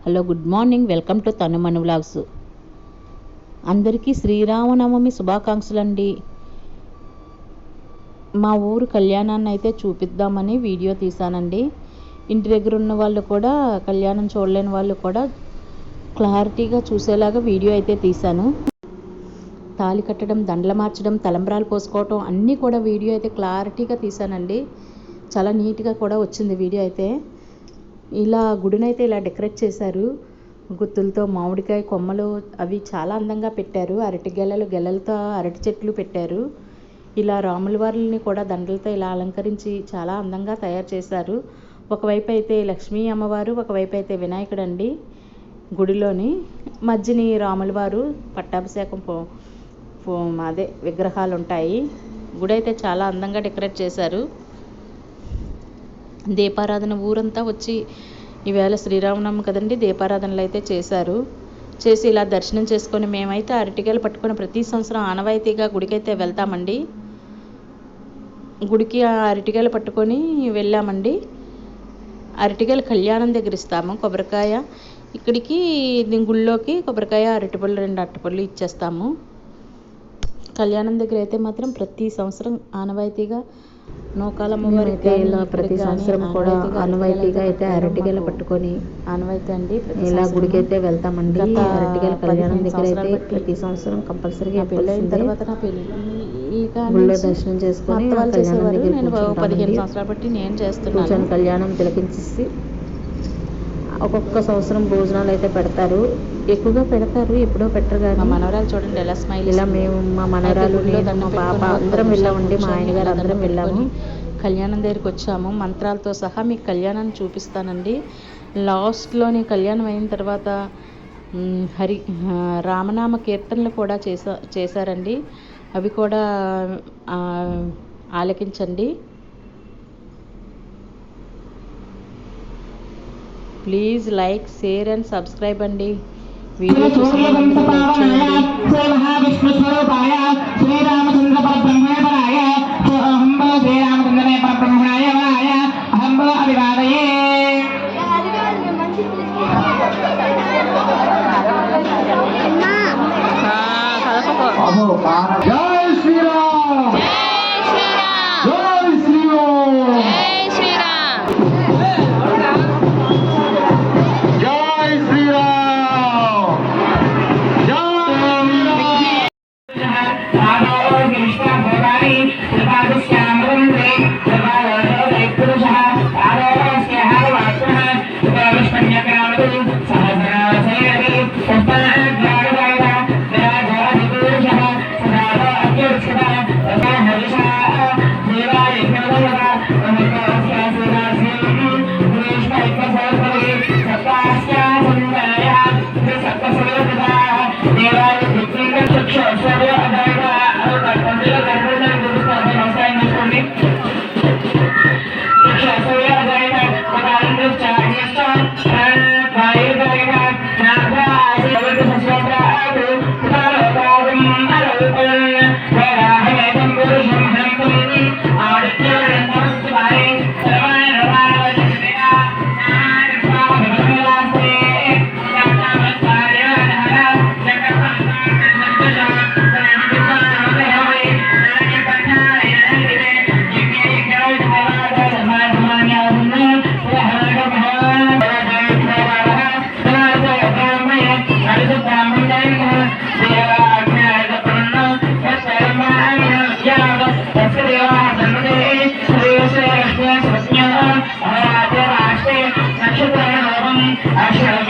Hello, good morning. Welcome to తను మన vlogs. అందరికీ శ్రీరామనవమి శుభాకాంక్షలు అండి. మా ఊరు కళ్యాణాన్ని అయితే చూపిద్దామని వీడియో తీశానండి. ఇంటి దగ్గర ఉన్న వాళ్ళు కూడా, కళ్యాణం చూడలేని వాళ్ళు కూడా క్లారిటీగా చూసేలాగా వీడియో అయితే తీశాను. తాళి కట్టడం, దండలు మార్చడం, తలంబ్రాలు పోసుకోవటం అన్నీ కూడా వీడియో అయితే క్లారిటీగా తీశానండి. చాలా నీట్గా కూడా వచ్చింది వీడియో అయితే. ఇలా గుడినైతే ఇలా డెకరేట్ చేశారు. గుత్తులతో మామిడికాయ కొమ్మలు అవి చాలా అందంగా పెట్టారు. అరటి గెలలతో అరటి చెట్లు పెట్టారు. ఇలా రాముల వారిని కూడా దండలతో ఇలా అలంకరించి చాలా అందంగా తయారు చేశారు. ఒకవైపు అయితే లక్ష్మీ అమ్మవారు, ఒకవైపు అయితే వినాయకుడు అండి. గుడిలోని మధ్యని రాముల వారు పట్టాభిషేకం అదే విగ్రహాలు ఉంటాయి. గుడి అయితే చాలా అందంగా డెకరేట్ చేశారు. దీపారాధన ఊరంతా వచ్చి, ఈవేళ శ్రీరామనవమి కదండి, దీపారాధనలు అయితే చేసి ఇలా దర్శనం చేసుకొని మేమైతే అరటికాయలు పట్టుకొని ప్రతి సంవత్సరం ఆనవాయితీగా గుడికైతే వెళ్తామండి. గుడికి అరటికాయలు పట్టుకొని వెళ్ళామండి. అరటికాయలు కళ్యాణం దగ్గర ఇస్తాము, కొబ్బరికాయ ఇక్కడికి గుళ్ళోకి కొబ్బరికాయ, అరటిపళ్ళు 2 అరటిపళ్ళు ఇచ్చేస్తాము. కళ్యాణం దగ్గర అయితే మాత్రం ప్రతి సంవత్సరం ఆనవాయితీగా నూకాలమ్మవారికి ఇలా ప్రతి సంవత్సరం కూడా ఆనవాయితీగా అయితే అరటికాయలు పట్టుకొని ఆనవాయితీ అండి ఇలా గుడికి అయితే వెళ్తామండి. అరటికాయల కళ్యాణం దగ్గర అయితే ప్రతి సంవత్సరం కంపల్సరీగా పెళ్ళైన తర్వాత నా గుళ్ళో దర్శనం చేసుకొని కళ్యాణం దగ్గర 15 సంవత్సరాలు బట్టి నేను చేస్తున్నాను. కళ్యాణం తిలకించేసి ఒక్కొక్క సంవత్సరం భోజనాలు అయితే పెడతారు. ఎక్కువగా పెడతారు, ఎప్పుడో పెట్టరు. కానీ మా మనవరాలు చూడండి ఎలా స్మైల్. ఇలా మేము మా మనవరాలు, మా పాప అందరం వెళ్ళామండి. మా ఆయన గారు అందరం వెళ్ళాము. కళ్యాణం దగ్గరికి వచ్చాము. మంత్రాలతో సహా మీకు కళ్యాణాన్ని చూపిస్తానండి. లాస్ట్లోని కళ్యాణం అయిన తర్వాత రామనామ కీర్తనలు కూడా చేశారండి. అవి కూడా ఆలకించండి. Please like, share and subscribe అండి. Video Ashram